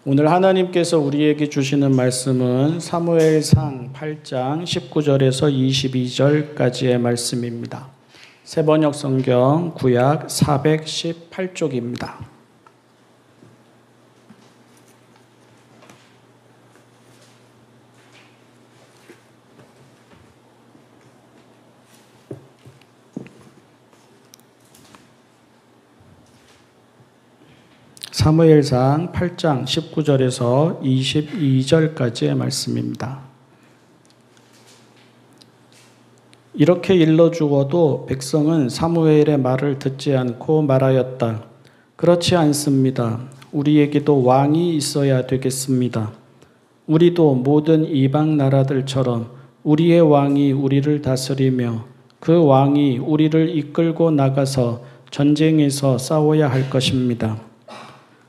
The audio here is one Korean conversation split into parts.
오늘 하나님께서 우리에게 주시는 말씀은 사무엘상 8장 19절에서 22절까지의 말씀입니다. 새번역 성경 구약 418쪽입니다. 사무엘상 8장 19절에서 22절까지의 말씀입니다. 이렇게 일러주어도 백성은 사무엘의 말을 듣지 않고 말하였다. 그렇지 않습니다. 우리에게도 왕이 있어야 되겠습니다. 우리도 모든 이방 나라들처럼 우리의 왕이 우리를 다스리며 그 왕이 우리를 이끌고 나가서 전쟁에서 싸워야 할 것입니다.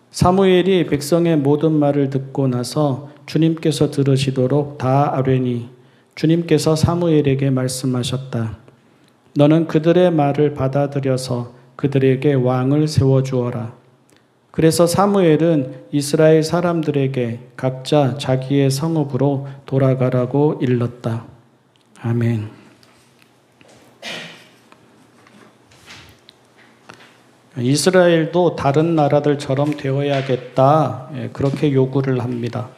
사무엘이 백성의 모든 말을 듣고 나서 주님께서 들으시도록 다 아뢰니 주님께서 사무엘에게 말씀하셨다. 너는 그들의 말을 받아들여서 그들에게 왕을 세워주어라. 그래서 사무엘은 이스라엘 사람들에게 각자 자기의 성읍으로 돌아가라고 일렀다. 아멘. 이스라엘도 다른 나라들처럼 되어야겠다. 그렇게 요구를 합니다.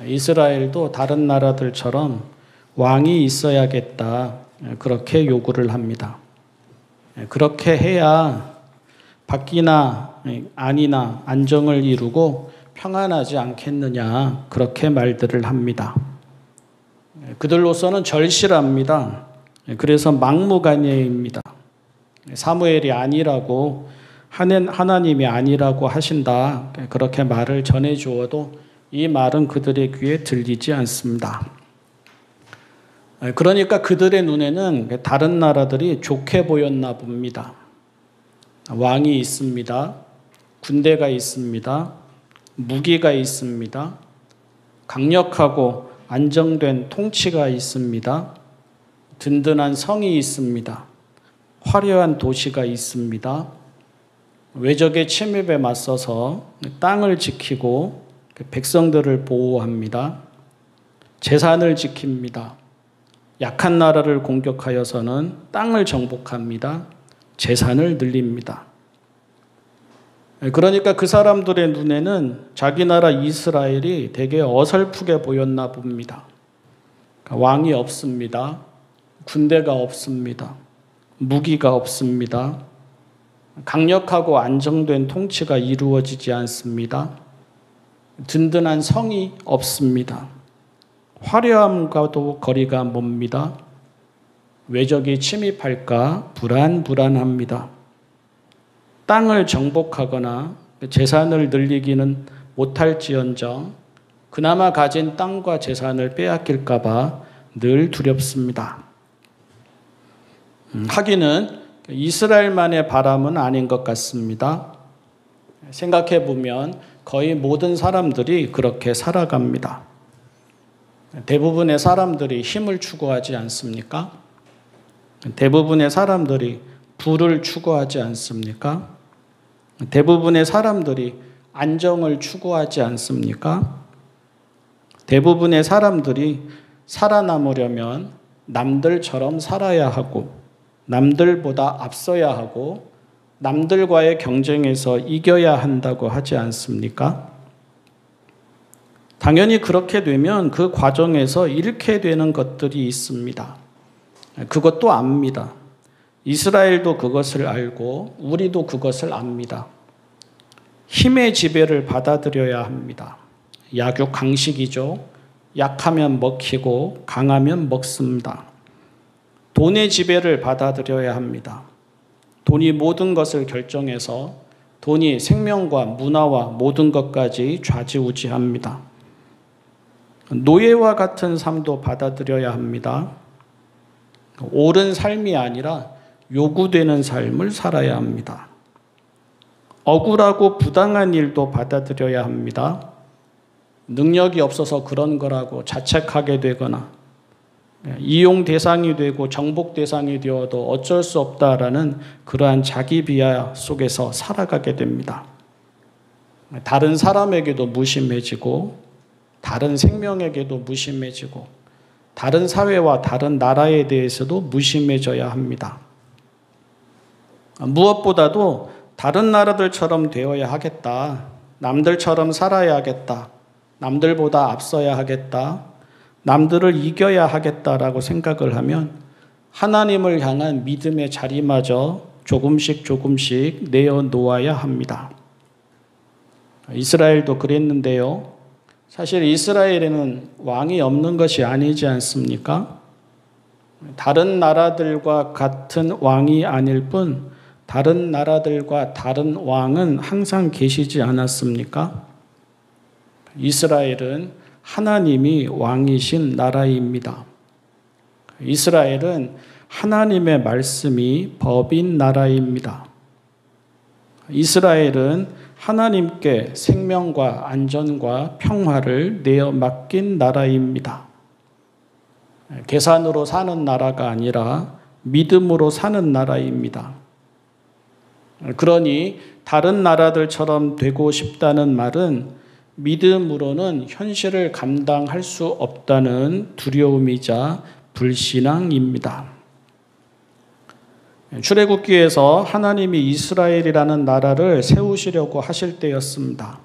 이스라엘도 다른 나라들처럼 왕이 있어야겠다. 그렇게 요구를 합니다. 그렇게 해야 밖이나 안이나 안정을 이루고 평안하지 않겠느냐. 그렇게 말들을 합니다. 그들로서는 절실합니다. 그래서 막무가내입니다. 사무엘이 아니라고 하나님이 아니라고 하신다. 그렇게 말을 전해 주어도 이 말은 그들의 귀에 들리지 않습니다. 그러니까 그들의 눈에는 다른 나라들이 좋게 보였나 봅니다. 왕이 있습니다. 군대가 있습니다. 무기가 있습니다. 강력하고 안정된 통치가 있습니다. 든든한 성이 있습니다. 화려한 도시가 있습니다. 외적의 침입에 맞서서 땅을 지키고 백성들을 보호합니다. 재산을 지킵니다. 약한 나라를 공격하여서는 땅을 정복합니다. 재산을 늘립니다. 그러니까 그 사람들의 눈에는 자기 나라 이스라엘이 되게 어설프게 보였나 봅니다. 왕이 없습니다. 군대가 없습니다. 무기가 없습니다. 강력하고 안정된 통치가 이루어지지 않습니다. 든든한 성이 없습니다. 화려함과도 거리가 멉니다. 외적이 침입할까 불안합니다. 땅을 정복하거나 재산을 늘리기는 못할지언정 그나마 가진 땅과 재산을 빼앗길까 봐 늘 두렵습니다. 하기는 이스라엘만의 바람은 아닌 것 같습니다. 생각해 보면 거의 모든 사람들이 그렇게 살아갑니다. 대부분의 사람들이 힘을 추구하지 않습니까? 대부분의 사람들이 부를 추구하지 않습니까? 대부분의 사람들이 안정을 추구하지 않습니까? 대부분의 사람들이 살아남으려면 남들처럼 살아야 하고 남들보다 앞서야 하고 남들과의 경쟁에서 이겨야 한다고 하지 않습니까? 당연히 그렇게 되면 그 과정에서 잃게 되는 것들이 있습니다. 그것도 압니다. 이스라엘도 그것을 알고 우리도 그것을 압니다. 힘의 지배를 받아들여야 합니다. 약육강식이죠. 약하면 먹히고 강하면 먹습니다. 돈의 지배를 받아들여야 합니다. 돈이 모든 것을 결정해서 돈이 생명과 문화와 모든 것까지 좌지우지합니다. 노예와 같은 삶도 받아들여야 합니다. 옳은 삶이 아니라 요구되는 삶을 살아야 합니다. 억울하고 부당한 일도 받아들여야 합니다. 능력이 없어서 그런 거라고 자책하게 되거나 이용 대상이 되고 정복 대상이 되어도 어쩔 수 없다라는 그러한 자기 비하 속에서 살아가게 됩니다. 다른 사람에게도 무심해지고 다른 생명에게도 무심해지고 다른 사회와 다른 나라에 대해서도 무심해져야 합니다. 무엇보다도 다른 나라들처럼 되어야 하겠다. 남들처럼 살아야 하겠다. 남들보다 앞서야 하겠다. 남들을 이겨야 하겠다라고 생각을 하면 하나님을 향한 믿음의 자리마저 조금씩 내어놓아야 합니다. 이스라엘도 그랬는데요. 사실 이스라엘에는 왕이 없는 것이 아니지 않습니까? 다른 나라들과 같은 왕이 아닐 뿐 다른 나라들과 다른 왕은 항상 계시지 않았습니까? 이스라엘은 하나님이 왕이신 나라입니다. 이스라엘은 하나님의 말씀이 법인 나라입니다. 이스라엘은 하나님께 생명과 안전과 평화를 내어 맡긴 나라입니다. 계산으로 사는 나라가 아니라 믿음으로 사는 나라입니다. 그러니 다른 나라들처럼 되고 싶다는 말은 믿음으로는 현실을 감당할 수 없다는 두려움이자 불신앙입니다. 출애굽기에서 하나님이 이스라엘이라는 나라를 세우시려고 하실 때였습니다.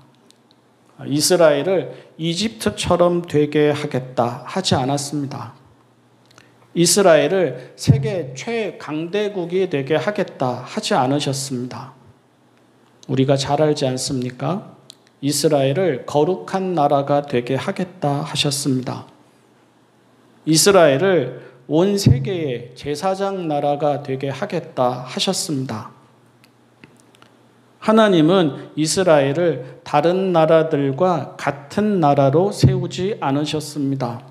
이스라엘을 이집트처럼 되게 하겠다 하지 않았습니다. 이스라엘을 세계 최강대국이 되게 하겠다 하지 않으셨습니다. 우리가 잘 알지 않습니까? 이스라엘을 거룩한 나라가 되게 하겠다 하셨습니다. 이스라엘을 온 세계의 제사장 나라가 되게 하겠다 하셨습니다. 하나님은 이스라엘을 다른 나라들과 같은 나라로 세우지 않으셨습니다.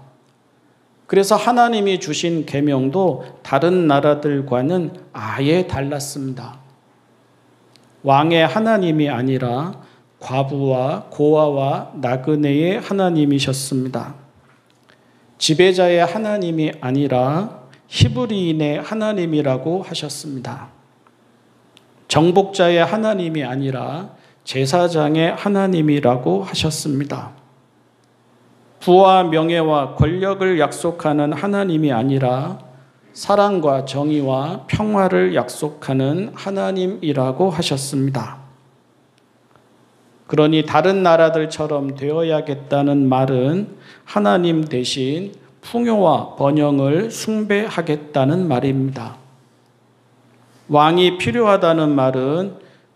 그래서 하나님이 주신 계명도 다른 나라들과는 아예 달랐습니다. 왕의 하나님이 아니라 과부와 고아와 나그네의 하나님이셨습니다. 지배자의 하나님이 아니라 히브리인의 하나님이라고 하셨습니다. 정복자의 하나님이 아니라 제사장의 하나님이라고 하셨습니다. 부와 명예와 권력을 약속하는 하나님이 아니라 사랑과 정의와 평화를 약속하는 하나님이라고 하셨습니다. 그러니 다른 나라들처럼 되어야겠다는 말은 하나님 대신 풍요와 번영을 숭배하겠다는 말입니다. 왕이 필요하다는 말은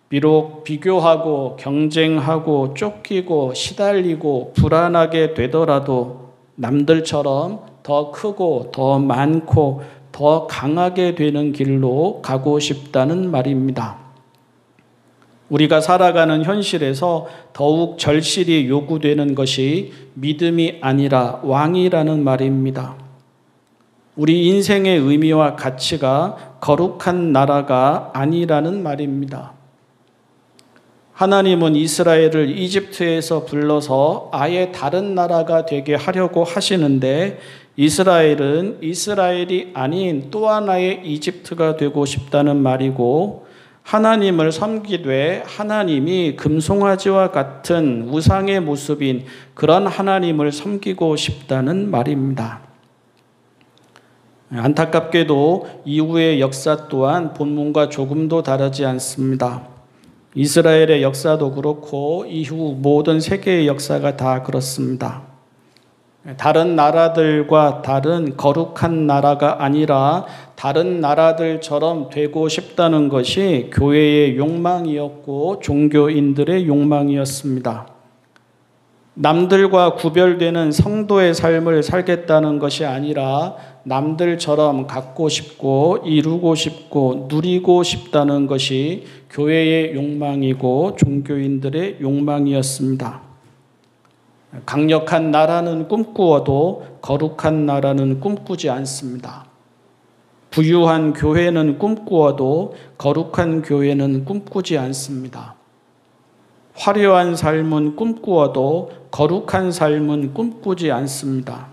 비록 비교하고 경쟁하고 쫓기고 시달리고 불안하게 되더라도 남들처럼 더 크고 더 많고 더 강하게 되는 길로 가고 싶다는 말입니다. 우리가 살아가는 현실에서 더욱 절실히 요구되는 것이 믿음이 아니라 왕이라는 말입니다. 우리 인생의 의미와 가치가 거룩한 나라가 아니라는 말입니다. 하나님은 이스라엘을 이집트에서 불러서 아예 다른 나라가 되게 하려고 하시는데 이스라엘은 이스라엘이 아닌 또 하나의 이집트가 되고 싶다는 말이고 하나님을 섬기되 하나님이 금송아지와 같은 우상의 모습인 그런 하나님을 섬기고 싶다는 말입니다. 안타깝게도 이후의 역사 또한 본문과 조금도 다르지 않습니다. 이스라엘의 역사도 그렇고 이후 모든 세계의 역사가 다 그렇습니다. 다른 나라들과 다른 거룩한 나라가 아니라 다른 나라들처럼 되고 싶다는 것이 교회의 욕망이었고 종교인들의 욕망이었습니다. 남들과 구별되는 성도의 삶을 살겠다는 것이 아니라 남들처럼 갖고 싶고 이루고 싶고 누리고 싶다는 것이 교회의 욕망이고 종교인들의 욕망이었습니다. 강력한 나라는 꿈꾸어도 거룩한 나라는 꿈꾸지 않습니다. 부유한 교회는 꿈꾸어도 거룩한 교회는 꿈꾸지 않습니다. 화려한 삶은 꿈꾸어도 거룩한 삶은 꿈꾸지 않습니다.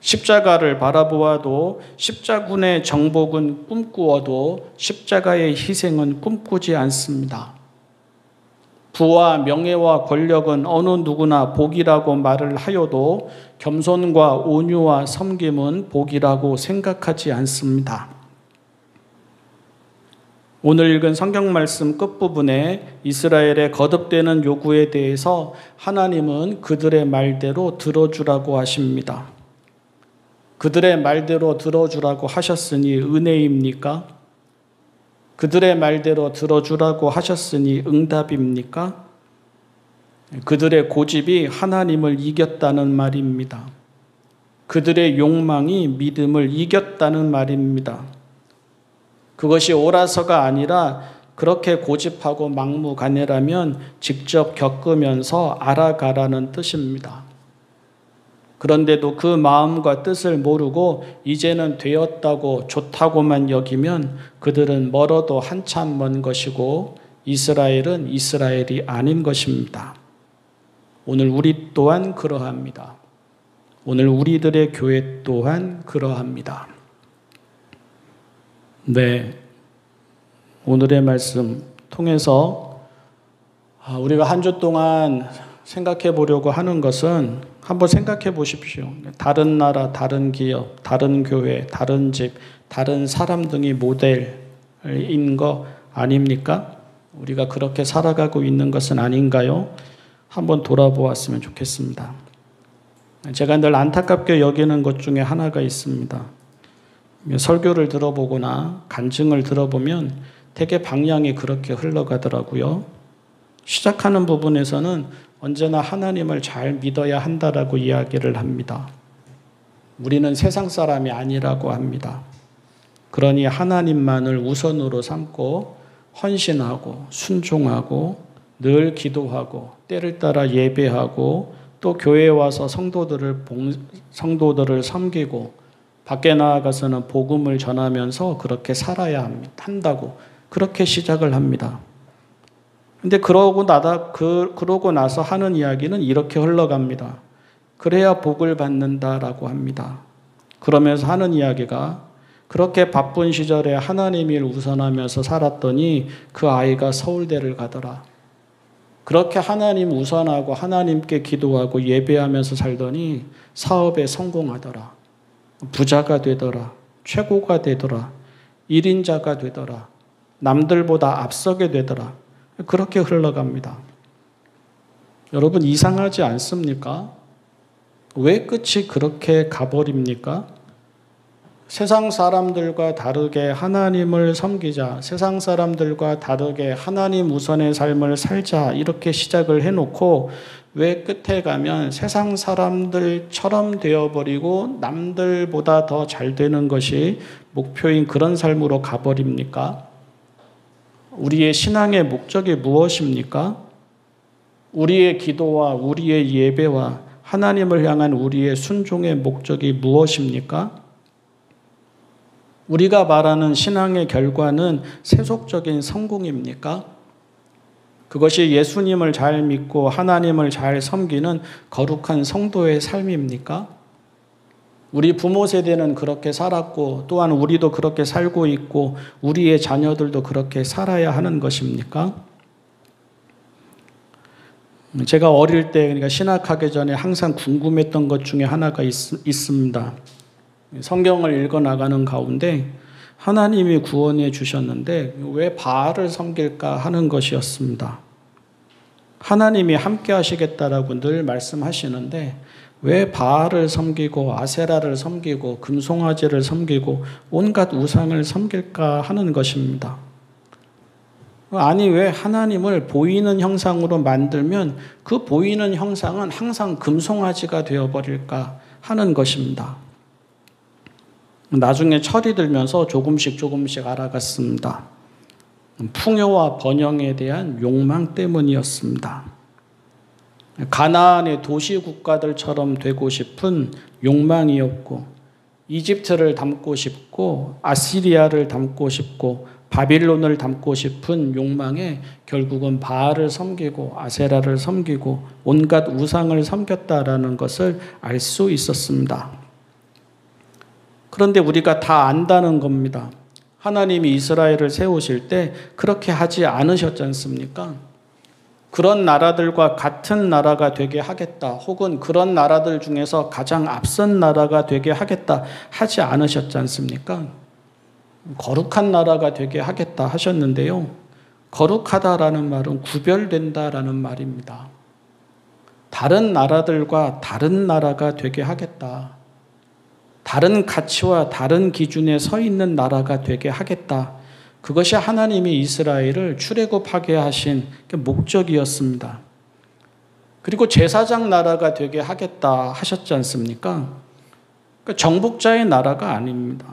십자가를 바라보아도 십자군의 정복은 꿈꾸어도 십자가의 희생은 꿈꾸지 않습니다. 부와 명예와 권력은 어느 누구나 복이라고 말을 하여도 겸손과 온유와 섬김은 복이라고 생각하지 않습니다. 오늘 읽은 성경 말씀 끝부분에 이스라엘의 거듭되는 요구에 대해서 하나님은 그들의 말대로 들어주라고 하십니다. 그들의 말대로 들어주라고 하셨으니 은혜입니까? 그들의 말대로 들어주라고 하셨으니 응답입니까? 그들의 고집이 하나님을 이겼다는 말입니다. 그들의 욕망이 믿음을 이겼다는 말입니다. 그것이 옳아서가 아니라 그렇게 고집하고 막무가내라면 직접 겪으면서 알아가라는 뜻입니다. 그런데도 그 마음과 뜻을 모르고 이제는 되었다고 좋다고만 여기면 그들은 멀어도 한참 먼 것이고 이스라엘은 이스라엘이 아닌 것입니다. 오늘 우리 또한 그러합니다. 오늘 우리들의 교회 또한 그러합니다. 네, 오늘의 말씀 통해서 우리가 한 주 동안 생각해 보려고 하는 것은 한번 생각해 보십시오. 다른 나라, 다른 기업, 다른 교회, 다른 집, 다른 사람 등이 모델인 거 아닙니까? 우리가 그렇게 살아가고 있는 것은 아닌가요? 한번 돌아보았으면 좋겠습니다. 제가 늘 안타깝게 여기는 것 중에 하나가 있습니다. 설교를 들어보거나 간증을 들어보면 되게 방향이 그렇게 흘러가더라고요. 시작하는 부분에서는 언제나 하나님을 잘 믿어야 한다라고 이야기를 합니다. 우리는 세상 사람이 아니라고 합니다. 그러니 하나님만을 우선으로 삼고 헌신하고 순종하고 늘 기도하고 때를 따라 예배하고 또 교회에 와서 성도들을 섬기고 밖에 나아가서는 복음을 전하면서 그렇게 살아야 한다고 그렇게 시작을 합니다. 근데 그러고 나서 하는 이야기는 이렇게 흘러갑니다. 그래야 복을 받는다라고 합니다. 그러면서 하는 이야기가 그렇게 바쁜 시절에 하나님 일 우선하면서 살았더니 그 아이가 서울대를 가더라. 그렇게 하나님 우선하고 하나님께 기도하고 예배하면서 살더니 사업에 성공하더라. 부자가 되더라. 최고가 되더라. 1인자가 되더라. 남들보다 앞서게 되더라. 그렇게 흘러갑니다. 여러분 이상하지 않습니까? 왜 끝이 그렇게 가버립니까? 세상 사람들과 다르게 하나님을 섬기자, 세상 사람들과 다르게 하나님 우선의 삶을 살자 이렇게 시작을 해놓고 왜 끝에 가면 세상 사람들처럼 되어버리고 남들보다 더 잘 되는 것이 목표인 그런 삶으로 가버립니까? 우리의 신앙의 목적이 무엇입니까? 우리의 기도와 우리의 예배와 하나님을 향한 우리의 순종의 목적이 무엇입니까? 우리가 말하는 신앙의 결과는 세속적인 성공입니까? 그것이 예수님을 잘 믿고 하나님을 잘 섬기는 거룩한 성도의 삶입니까? 우리 부모 세대는 그렇게 살았고 또한 우리도 그렇게 살고 있고 우리의 자녀들도 그렇게 살아야 하는 것입니까? 제가 어릴 때 그러니까 신학하기 전에 항상 궁금했던 것 중에 하나가 있습니다. 성경을 읽어 나가는 가운데 하나님이 구원해 주셨는데 왜 바알을 섬길까 하는 것이었습니다. 하나님이 함께 하시겠다라고 늘 말씀하시는데 왜 바알을 섬기고 아세라를 섬기고 금송아지를 섬기고 온갖 우상을 섬길까 하는 것입니다. 아니 왜 하나님을 보이는 형상으로 만들면 그 보이는 형상은 항상 금송아지가 되어버릴까 하는 것입니다. 나중에 철이 들면서 조금씩 알아갔습니다. 풍요와 번영에 대한 욕망 때문이었습니다. 가나안의 도시 국가들처럼 되고 싶은 욕망이었고 이집트를 닮고 싶고 아시리아를 닮고 싶고 바빌론을 닮고 싶은 욕망에 결국은 바알을 섬기고 아세라를 섬기고 온갖 우상을 섬겼다라는 것을 알 수 있었습니다. 그런데 우리가 다 안다는 겁니다. 하나님이 이스라엘을 세우실 때 그렇게 하지 않으셨지 않습니까? 그런 나라들과 같은 나라가 되게 하겠다. 혹은 그런 나라들 중에서 가장 앞선 나라가 되게 하겠다 하지 않으셨지 않습니까? 거룩한 나라가 되게 하겠다 하셨는데요. 거룩하다라는 말은 구별된다라는 말입니다. 다른 나라들과 다른 나라가 되게 하겠다. 다른 가치와 다른 기준에 서 있는 나라가 되게 하겠다. 그것이 하나님이 이스라엘을 출애굽하게 하신 목적이었습니다. 그리고 제사장 나라가 되게 하겠다 하셨지 않습니까? 그러니까 정복자의 나라가 아닙니다.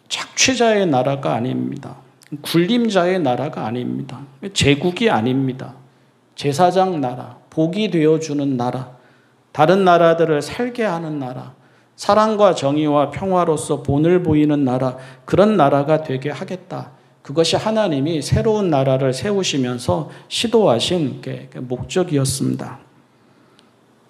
착취자의 나라가 아닙니다. 굴림자의 나라가 아닙니다. 제국이 아닙니다. 제사장 나라, 복이 되어주는 나라, 다른 나라들을 살게 하는 나라, 사랑과 정의와 평화로서 본을 보이는 나라, 그런 나라가 되게 하겠다. 그것이 하나님이 새로운 나라를 세우시면서 시도하신 목적이었습니다.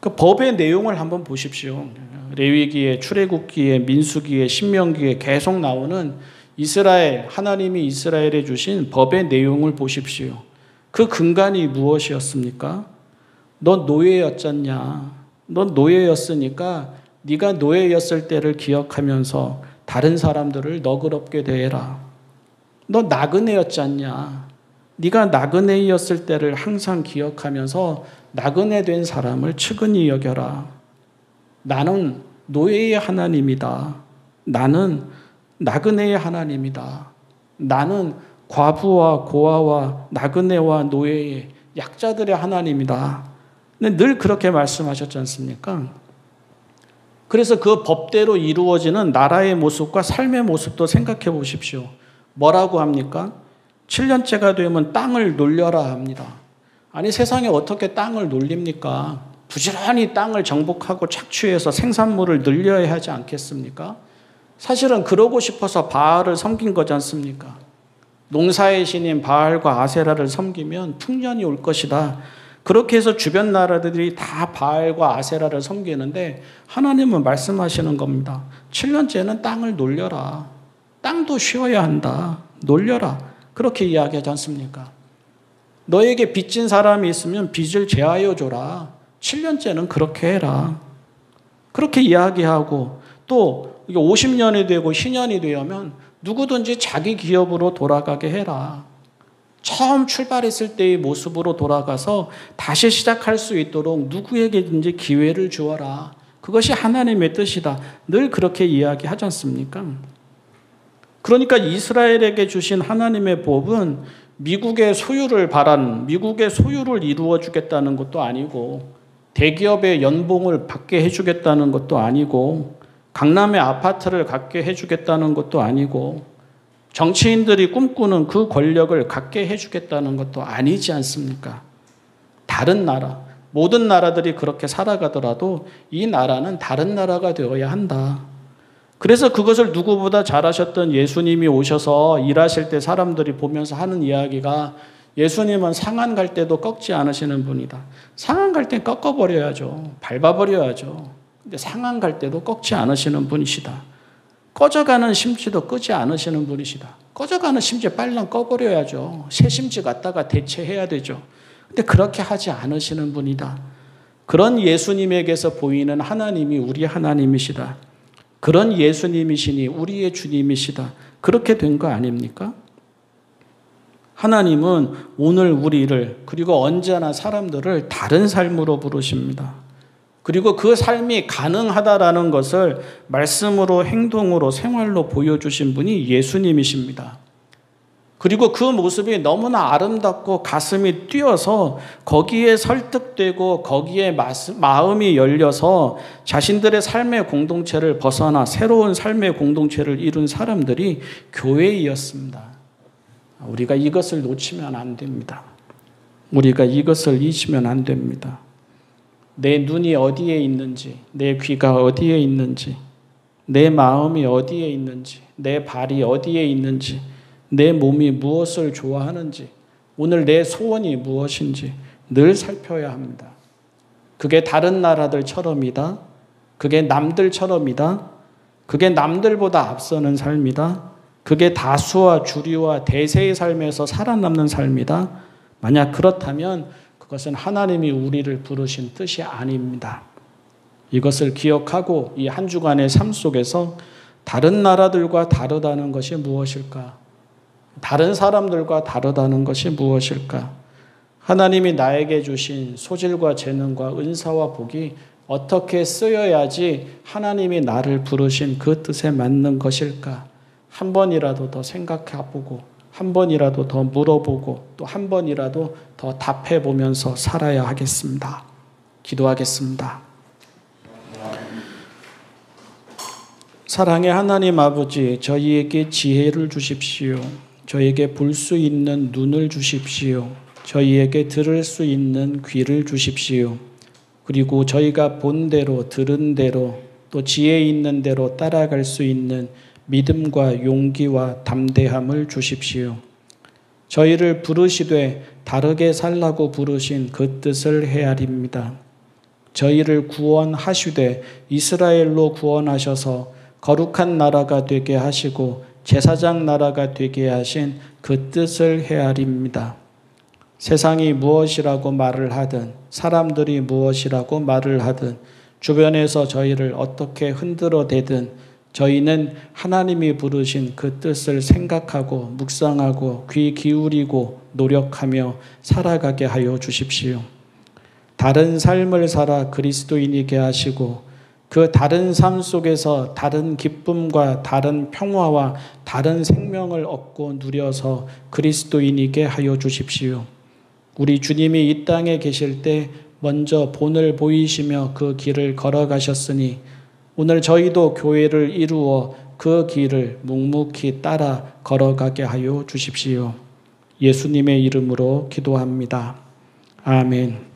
그 법의 내용을 한번 보십시오. 레위기에, 출애굽기에, 민수기에, 신명기에 계속 나오는 이스라엘, 하나님이 이스라엘에 주신 법의 내용을 보십시오. 그 근간이 무엇이었습니까? 너 노예였잖냐. 너 노예였으니까 네가 노예였을 때를 기억하면서 다른 사람들을 너그럽게 대해라. 너 나그네였잖냐. 네가 나그네였을 때를 항상 기억하면서 나그네 된 사람을 측은히 여겨라. 나는 노예의 하나님이다. 나는 나그네의 하나님이다. 나는 과부와 고아와 나그네와 노예의 약자들의 하나님이다. 늘 그렇게 말씀하셨지 않습니까? 그래서 그 법대로 이루어지는 나라의 모습과 삶의 모습도 생각해 보십시오. 뭐라고 합니까? 7년째가 되면 땅을 놀려라 합니다. 아니 세상에 어떻게 땅을 놀립니까? 부지런히 땅을 정복하고 착취해서 생산물을 늘려야 하지 않겠습니까? 사실은 그러고 싶어서 바알을 섬긴 거지 않습니까? 농사의 신인 바알과 아세라를 섬기면 풍년이 올 것이다. 그렇게 해서 주변 나라들이 다 바알과 아세라를 섬기는데 하나님은 말씀하시는 겁니다. 7년째는 땅을 놀려라. 땅도 쉬어야 한다. 놀려라. 그렇게 이야기하지 않습니까? 너에게 빚진 사람이 있으면 빚을 제하여 줘라. 7년째는 그렇게 해라. 그렇게 이야기하고 또 50년이 되고 신년이 되면 누구든지 자기 기업으로 돌아가게 해라. 처음 출발했을 때의 모습으로 돌아가서 다시 시작할 수 있도록 누구에게든지 기회를 주어라. 그것이 하나님의 뜻이다. 늘 그렇게 이야기하지 않습니까? 그러니까 이스라엘에게 주신 하나님의 법은 미국의 소유를 미국의 소유를 이루어 주겠다는 것도 아니고 대기업의 연봉을 받게 해주겠다는 것도 아니고 강남의 아파트를 갖게 해주겠다는 것도 아니고 정치인들이 꿈꾸는 그 권력을 갖게 해주겠다는 것도 아니지 않습니까? 다른 나라, 모든 나라들이 그렇게 살아가더라도 이 나라는 다른 나라가 되어야 한다. 그래서 그것을 누구보다 잘하셨던 예수님이 오셔서 일하실 때 사람들이 보면서 하는 이야기가 예수님은 상한 갈 때도 꺾지 않으시는 분이다. 상한 갈 땐 꺾어버려야죠. 밟아버려야죠. 근데 상한 갈 때도 꺾지 않으시는 분이시다. 꺼져가는 심지도 끄지 않으시는 분이시다. 꺼져가는 심지 빨랑 꺼버려야죠. 새 심지 갖다가 대체해야 되죠. 근데 그렇게 하지 않으시는 분이다. 그런 예수님에게서 보이는 하나님이 우리 하나님이시다. 그런 예수님이시니 우리의 주님이시다. 그렇게 된 거 아닙니까? 하나님은 오늘 우리를 그리고 언제나 사람들을 다른 삶으로 부르십니다. 그리고 그 삶이 가능하다라는 것을 말씀으로 행동으로 생활로 보여주신 분이 예수님이십니다. 그리고 그 모습이 너무나 아름답고 가슴이 뛰어서 거기에 설득되고 거기에 마음이 열려서 자신들의 삶의 공동체를 벗어나 새로운 삶의 공동체를 이룬 사람들이 교회이었습니다. 우리가 이것을 놓치면 안 됩니다. 우리가 이것을 잊으면 안 됩니다. 내 눈이 어디에 있는지, 내 귀가 어디에 있는지, 내 마음이 어디에 있는지, 내 발이 어디에 있는지, 내 몸이 무엇을 좋아하는지, 오늘 내 소원이 무엇인지 늘 살펴야 합니다. 그게 다른 나라들처럼이다. 그게 남들처럼이다. 그게 남들보다 앞서는 삶이다. 그게 다수와 주류와 대세의 삶에서 살아남는 삶이다. 만약 그렇다면 그것은 하나님이 우리를 부르신 뜻이 아닙니다. 이것을 기억하고 이 한 주간의 삶 속에서 다른 나라들과 다르다는 것이 무엇일까? 다른 사람들과 다르다는 것이 무엇일까? 하나님이 나에게 주신 소질과 재능과 은사와 복이 어떻게 쓰여야지 하나님이 나를 부르신 그 뜻에 맞는 것일까? 한 번이라도 더 생각해보고 한 번이라도 더 물어보고 또 한 번이라도 더 답해보면서 살아야 하겠습니다. 기도하겠습니다. 사랑의 하나님 아버지, 저희에게 지혜를 주십시오. 저희에게 볼 수 있는 눈을 주십시오. 저희에게 들을 수 있는 귀를 주십시오. 그리고 저희가 본 대로 들은 대로 또 지혜 있는 대로 따라갈 수 있는 믿음과 용기와 담대함을 주십시오. 저희를 부르시되 다르게 살라고 부르신 그 뜻을 헤아립니다. 저희를 구원하시되 이스라엘로 구원하셔서 거룩한 나라가 되게 하시고 제사장 나라가 되게 하신 그 뜻을 헤아립니다. 세상이 무엇이라고 말을 하든 사람들이 무엇이라고 말을 하든 주변에서 저희를 어떻게 흔들어대든 저희는 하나님이 부르신 그 뜻을 생각하고 묵상하고 귀 기울이고 노력하며 살아가게 하여 주십시오. 다른 삶을 살아 그리스도인이게 하시고 그 다른 삶 속에서 다른 기쁨과 다른 평화와 다른 생명을 얻고 누려서 그리스도인이게 하여 주십시오. 우리 주님이 이 땅에 계실 때 먼저 본을 보이시며 그 길을 걸어가셨으니 오늘 저희도 교회를 이루어 그 길을 묵묵히 따라 걸어가게 하여 주십시오. 예수님의 이름으로 기도합니다. 아멘.